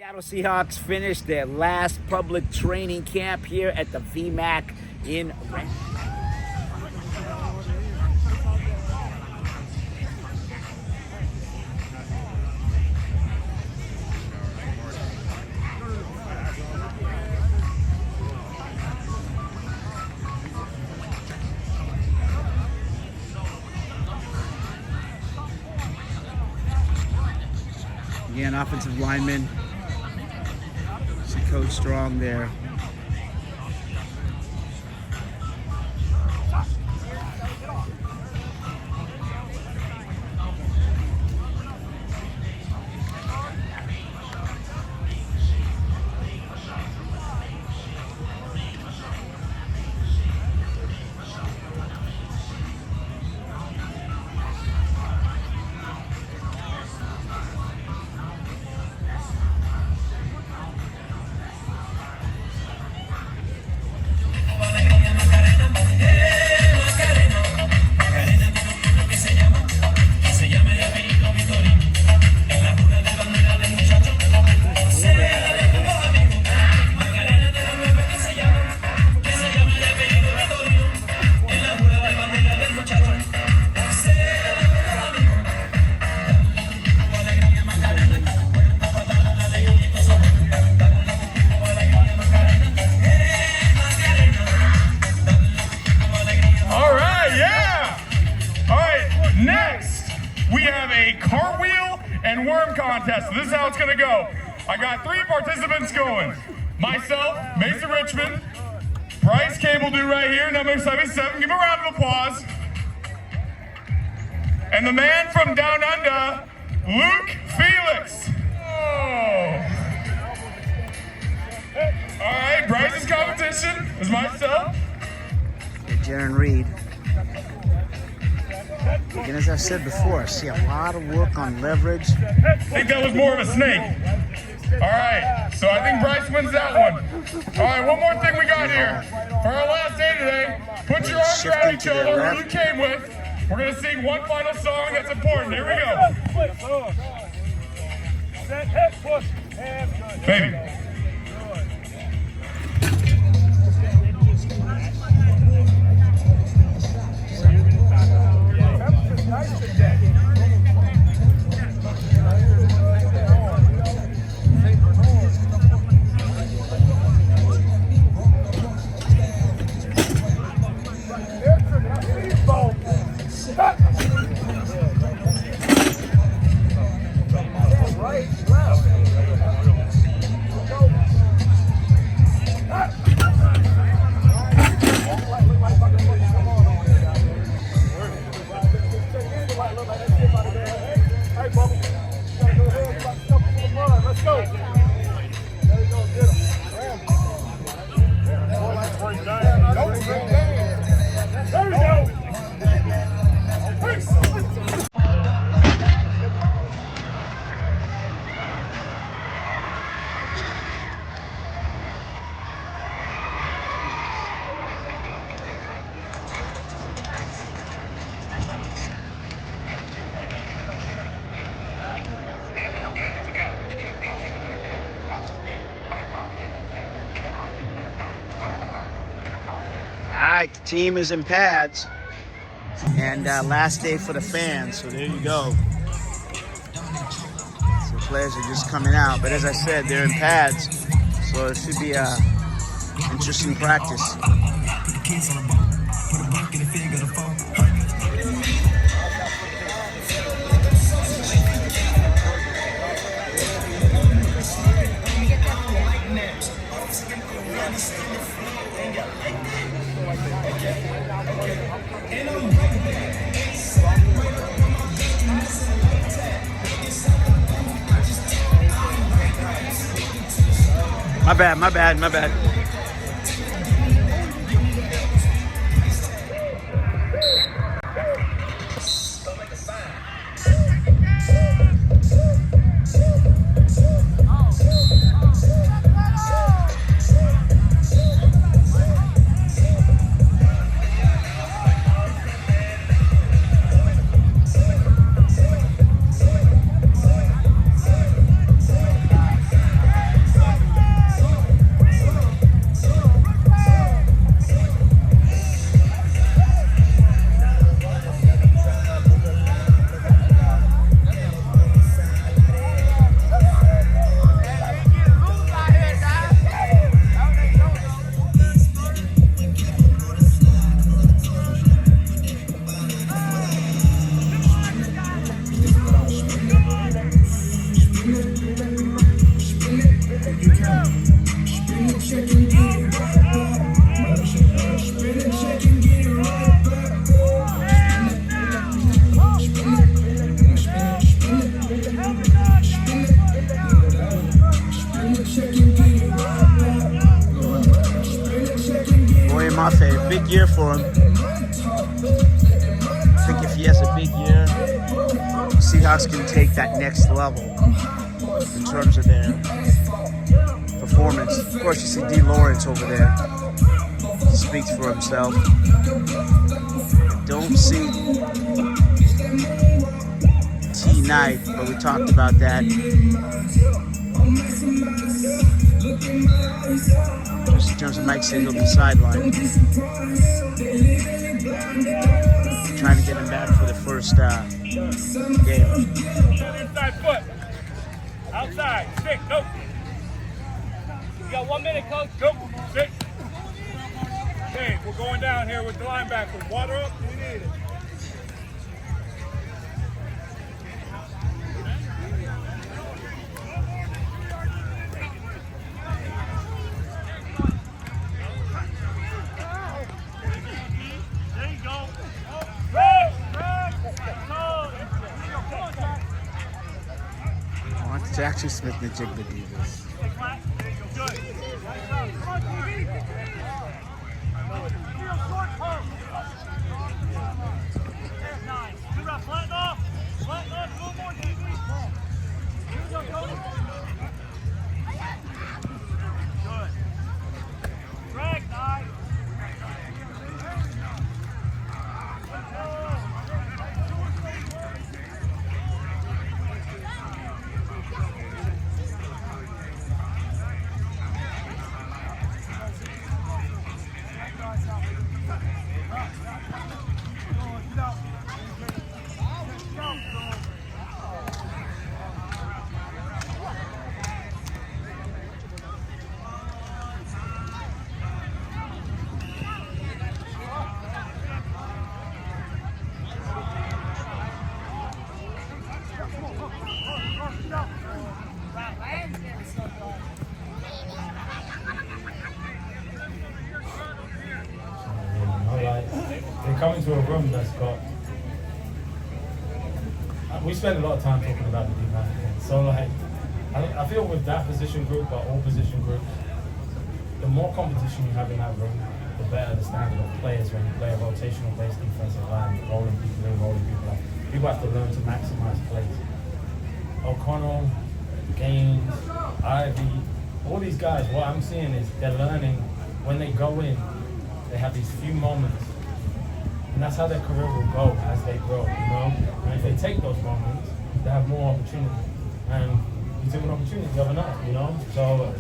Seattle Seahawks finished their last public training camp here at the VMAC in Renton. Again, offensive lineman. See Coach Strong there. We have a cartwheel and worm contest. So this is how it's gonna go. I got 3 participants going. Myself, Mason Richmond, Bryce Cable do right here, number 77. Give a round of applause. And the man from down under, Luke Felix. Oh. All right, Bryce's competition is myself. Jaron Reed. Again, as I said before, I see a lot of work on leverage. I think that was more of a snake. All right, so I think Bryce wins that one. All right, one more thing we got here. For our last day today, put your arms around each other, who you came with. We're gonna sing one final song that's important. Here we go. Baby. Alright, the team is in pads, and last day for the fans, so there you go. So the players are just coming out, but as I said, they're in pads, so it should be a interesting practice. My bad. big year for him. I think if he has a big year, Seahawks can take that next level in terms of their performance. Of course, you see D. Lawrence over there. He speaks for himself. I don't see T. Knight, but we talked about that. Just in terms of Mike said he'll be sidelined. Trying to get him back for the first game. Inside foot. Outside. Stick. Nope. You got 1 minute, coach. Nope. Sit. Okay, we're going down here with the linebackers. Water up. We need it. Jackson Smith and Jigba do this. They come into a room that's got. We spend a lot of time talking about the D-line. So like, I feel with that position group, but all position groups, the more competition you have in that room, the better the standard of players when you play a rotational based defensive line, rolling people in, rolling people out. People have to learn to maximize plays. O'Connell, Gaines, Ivy, all these guys, what I'm seeing is they're learning when they go in, they have these few moments. And that's how their career will go as they grow, you know? And if they take those moments, they have more opportunity. And you took an opportunity the other night, you know? So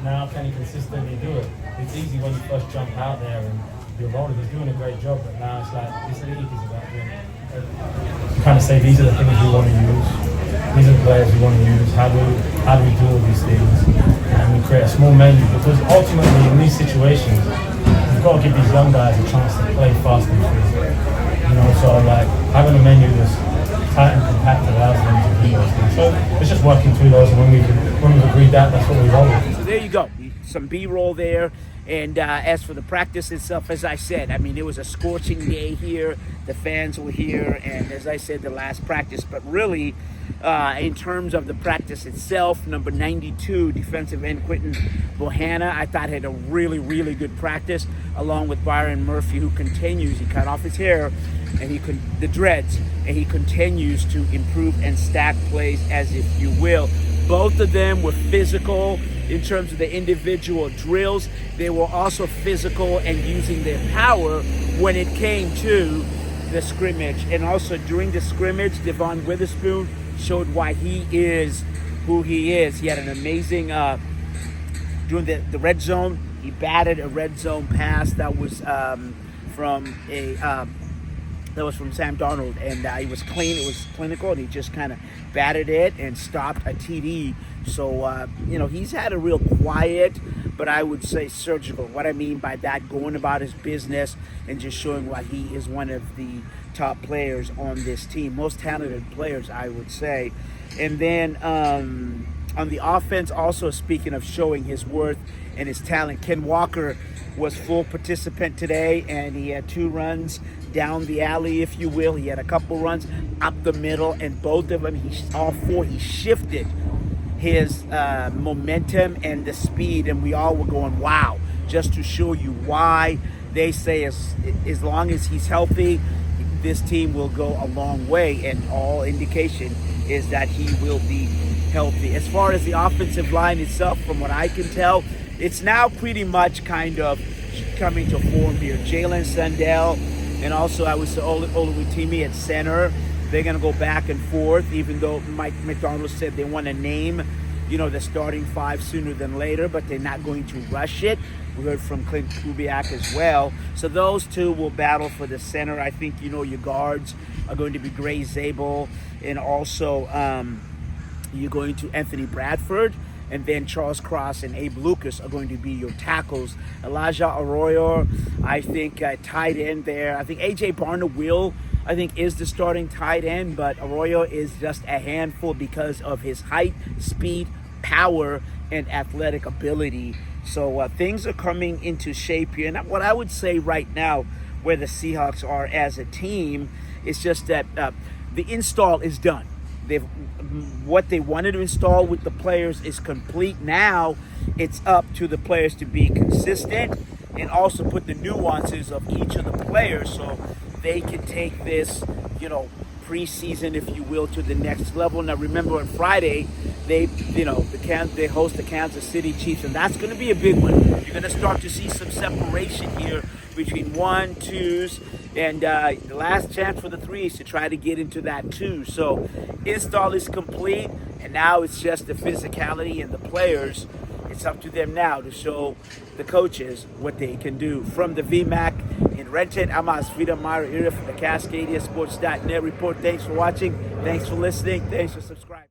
now can you consistently do it? It's easy when you first jump out there and your roller is doing a great job, but now it's like, this league is about winning. You kind of say, these are the things we want to use. These are the players we want to use. How do we do all these things? And we create a small menu, because ultimately in these situations, you've got to give these young guys a chance to play fast and free. You know, so like having a menu that's tight and compact allows them to do those things. So it's just working through those, and when we've agreed that's what we roll with. So there you go. Some B-roll there. And as for the practice itself, as I said, I mean, it was a scorching day here. The fans were here, and as I said, the last practice. But really, in terms of the practice itself, number 92, defensive end Quentin Bohanna, I thought had a really, really good practice, along with Byron Murphy, who continues. He cut off his hair, and the dreads, and he continues to improve and stack plays, as if you will. Both of them were physical in terms of the individual drills. They were also physical and using their power when it came to the scrimmage. And also during the scrimmage, Devon Witherspoon showed why he is who he is. He had an amazing, during the red zone, he batted a red zone pass that was from Sam Darnold, and it was clean, it was clinical, and he just kind of batted it and stopped a TD. So, he's had a real quiet, but I would say surgical. What I mean by that, going about his business and just showing why he is one of the top players on this team, most talented players, I would say. And then on the offense, also speaking of showing his worth and his talent, Ken Walker was full participant today, and he had 2 runs down the alley, if you will. He had a couple runs up the middle, and both of them, all 4, he shifted his momentum and the speed, and we all were going, wow, just to show you why they say as long as he's healthy, this team will go a long way, and all indication is that he will be healthy. As far as the offensive line itself, from what I can tell, it's now pretty much kind of coming to form here. Jalen Sandell and also I would say Oluwatimi at center. They're going to go back and forth, even though Mike McDonald said they want to name, the starting five sooner than later, but they're not going to rush it. We heard from Clint Kubiak as well. So those two will battle for the center. I think, your guards are going to be Gray Zabel, and also you're going to Anthony Bradford, and then Charles Cross and Abe Lucas are going to be your tackles. Elijah Arroyo, I think, tight end there. I think A.J. Barner is the starting tight end, but Arroyo is just a handful because of his height, speed, power, and athletic ability. So things are coming into shape here. And what I would say right now, where the Seahawks are as a team, is just that the install is done. What they wanted to install with the players is complete. Now it's up to the players to be consistent and also put the nuances of each of the players so they can take this, preseason, if you will, to the next level. Now remember, on Friday they host the Kansas City Chiefs, and that's going to be a big one. You're going to start to see some separation here between 1, 2s, and the last chance for the 3s to try to get into that 2. So install is complete, and now it's just the physicality and the players. It's up to them now to show the coaches what they can do. From the VMAC in Renton, I'm Asvita Myra Ira from the CascadiaSports.net report. Thanks for watching. Thanks for listening. Thanks for subscribing.